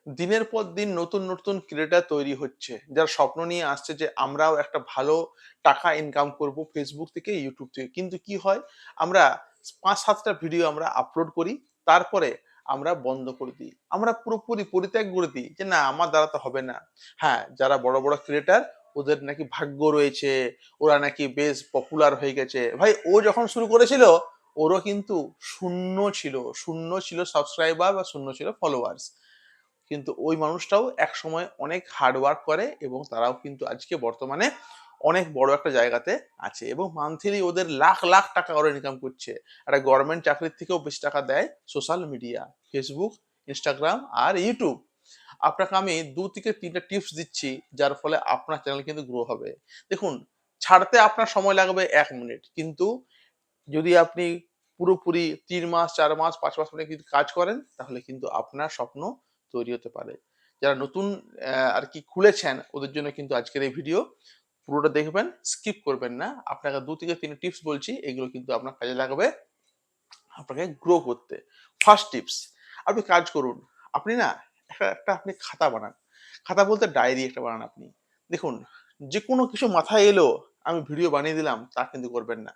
দিনের পর দিন নতুন নতুন ক্রিয়েটার তৈরি হচ্ছে, যারা স্বপ্ন নিয়ে আসছে যে আমরাও একটা ভালো টাকা ইনকাম করব ফেসবুক থেকে, ইউটিউব থেকে। কিন্তু কি হয়, আমরা ৫-৭টা ভিডিও আমরা আপলোড করি, তারপরে আমরা বন্ধ করে দিই। আমরা পুরোপুরি পরিত্যাগ করে দিই যে না, আমার দ্বারা তো হবে না। হ্যাঁ, যারা বড় বড় ক্রিয়েটার, ওদের নাকি ভাগ্য রয়েছে, ওরা নাকি বেশ পপুলার হয়ে গেছে। ভাই, ও যখন শুরু করেছিল ওরও কিন্তু শূন্য ছিল সাবস্ক্রাইবার বা শূন্য ছিল ফলোয়ার্স। কিন্তু ওই মানুষটাও একসময় অনেক হার্ড ওয়ার্ক করে এবং তারাও কিন্তু আজকে বর্তমানে অনেক বড় একটা জায়গাতে আছে এবং মান্থলি ওদের লাখ লাখ টাকা ওরা ইনকাম করছে। একটা গভর্নমেন্ট চাকরির থেকেও বেশি টাকা দেয় সোশ্যাল মিডিয়া, ফেসবুক, ইনস্টাগ্রাম আর ইউটিউব। আপনাকে আমি ২ থেকে ৩টা টিপস দিচ্ছি, যার ফলে আপনার চ্যানেল কিন্তু গ্রো হবে। দেখুন, ছাড়তে আপনার সময় লাগবে ১ মিনিট, কিন্তু যদি আপনি পুরোপুরি ৩ মাস, ৪ মাস, ৫ মাস মানে কিন্তু কাজ করেন, তাহলে কিন্তু আপনার স্বপ্ন তৈরি হতে পারে। যারা নতুন আর কি খুলেছেন, ওদের জন্য কিন্তু আজকের এই ভিডিও। পুরোটা দেখবেন, স্কিপ করবেন না। আপনাকে ২ থেকে ৩ টিপস বলছি, এগুলো কিন্তু আপনার কাজে লাগবে আপনাকে গ্রো করতে। ফার্স্ট টিপস, আপনি কাজ করুন। আপনি না একটা আপনি খাতা বানান। খাতা বলতে ডায়েরি একটা বানান আপনি। দেখুন, যেকোনো কিছু মাথায় এলো, আমি ভিডিও বানিয়ে দিলাম, তা কিন্তু করবেন না।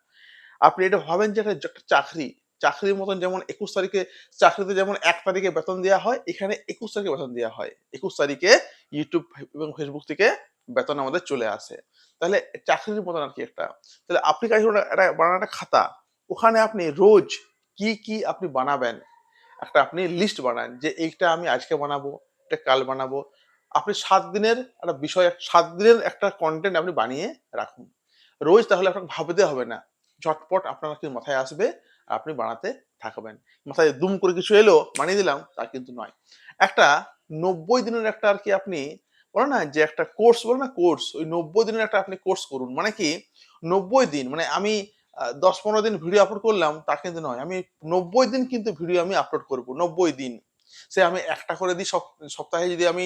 আপনি এটা ভাবেন যে একটা চাকরি। চাকরির মতন, যেমন ২১ তারিখে চাকরিতে যেমন ১ তারিখে বেতন দেয়া হয়, এখানে ২১ তারিখে বেতন দেয়া হয়। ২১ তারিখে YouTube এবং Facebook থেকে বেতন আমাদের চলে আসে। তাহলে চাকরির মতন আরকি একটা। তাহলে আপনি কাজ করুন, একটা বানান একটা খাতা। ওখানে আপনি রোজ কি, কি আপনি বানাবেন, একটা আপনি লিস্ট বানান যে এইটা আমি আজকে বানাবো, এটা কাল বানাবো। আপনি ৭ দিনের একটা বিষয়, ৭ দিনের একটা কনটেন্ট আপনি বানিয়ে রাখুন। রোজ, তাহলে আপনাকে ভাবতে হবে না। ঝটপট আপনার কি মাথায় আসবে, আর আপনি বানাতে থাকবেন। মাথায় দুম করে কিছু এলো, বানিয়ে দিলাম, তা কিন্তু নয়। একটা ৯০ দিনের একটা আরকি আপনি বলে না যে একটা কোর্স বলে না, কোর্স। ওই ৯০ দিনের একটা আপনি কোর্স করুন। মানে কি, ৯০ দিন মানে আমি ১০-১৫ দিন ভিডিও আপলোড করলাম, তা কিন্তু নয়। আমি ৯০ দিন কিন্তু ভিডিও আমি আপলোড করব। ৯০ দিন। সে আমি একটা করে দিই, সপ্তাহে যদি আমি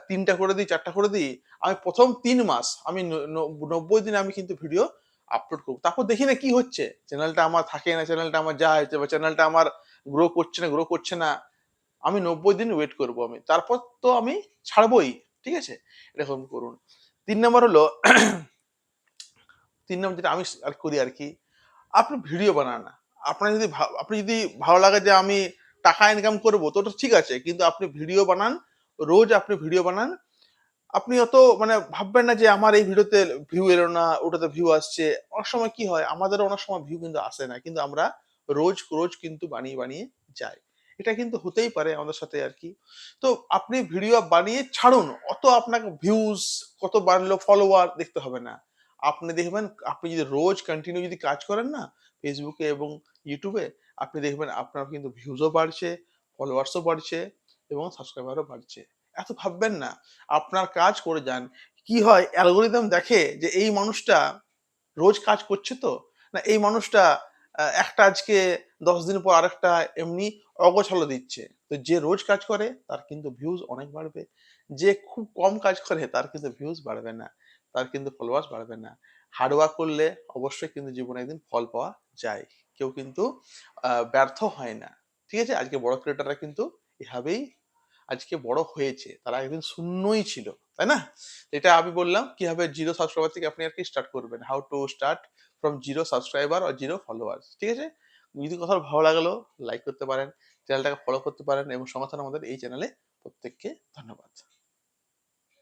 ৩টা করে দিই, ৪টা করে দিই, আমি ১ম ৩ মাস আমি ৯০ দিন আমি কিন্তু ভিডিও আপলোড করব। তারপর দেখি না কি হচ্ছে। চ্যানেলটা আমার থাকে না, চ্যানেলটা আমার যায়, বা চ্যানেলটা আমার গ্রো করছে না। আমি ৯০ দিন ওয়েট করব আমি। তারপর তো আমি ছাড়বই। ঠিক আছে? এরকম করুন। ৩ নাম্বার হলো ৩ নাম্বার যেটা আমি করি আরকি, আপনি ভিডিও বানান না। আপনি যদি ভালো লাগে যে আমি টাকা ইনকাম করব, তো ওটা ঠিক আছে। কিন্তু আপনি ভিডিও বানান, রোজ আপনি ভিডিও বানান। আপনি অত মানে ভাববেন না যে আমার এই ভিডিওতে ভিউ এলো না, ওটাতে ভিউ আসছে। অনেক সময় কি হয়, আমাদেরও অনেক সময় ভিউ কিন্তু আসে না। কিন্তু আমরা রোজ কিন্তু বানিয়ে যাই। এটা কিন্তু হতেই পারে আমাদের সাথে আরকি। তো আপনি ভিডিও বানিয়ে ছাড়ুন। অত আপনাকে ভিউজ কত বাড়লো, ফলোয়ার দেখতে হবে না। আপনি দেখবেন, আপনি যদি রোজ কন্টিনিউ যদি কাজ করেন না, Facebook এ এবং YouTube এ, আপনি দেখবেন আপনার কিন্তু ভিউজও বাড়ছে, ফলোয়ার্সও বাড়ছে এবং সাবস্ক্রাইবারও বাড়ছে। এত ভাববেন না। আপনার কাজ করে যান। কি হয়, অ্যালগরিদম দেখে যে এই মানুষটা রোজ কাজ করছে তো, না এই মানুষটা একটা আজকে ১০ দিন পর আরেকটা এমনি অগোছালো দিচ্ছে। তো যে রোজ কাজ করে তার কিন্তু ভিউজ অনেক বাড়বে। যে খুব কম কাজ করে তার কিন্তু ভিউজ বাড়বে না। তার কিন্তু ফলোয়ার্স বাড়বে না। হার্ড ওয়ার্ক করলে অবশ্যই কিন্তু জীবনে একদিন ফল পাওয়া যায়। কেউ কিন্তু ব্যর্থ হয় না। ঠিক আছে? আজকে বড় ক্রিয়েটররা কিন্তু এভাবেই আজকে বড় হয়েছে। তারা একদিন শূন্যই ছিল। তাই না? এটা আমি বললাম কিভাবে 0 সাবস্ক্রাইবার থেকে আপনি আরকি স্টার্ট করবেন। How to start from 0 subscriber or 0 followers. ঠিক আছে? যদি কথাটা ভালো লাগলো, লাইক করতে পারেন, চ্যানেলটাকে ফলো করতে পারেন এবং সঙ্গে থাকুন আমাদের এই চ্যানেলে। প্রত্যেককে ধন্যবাদ।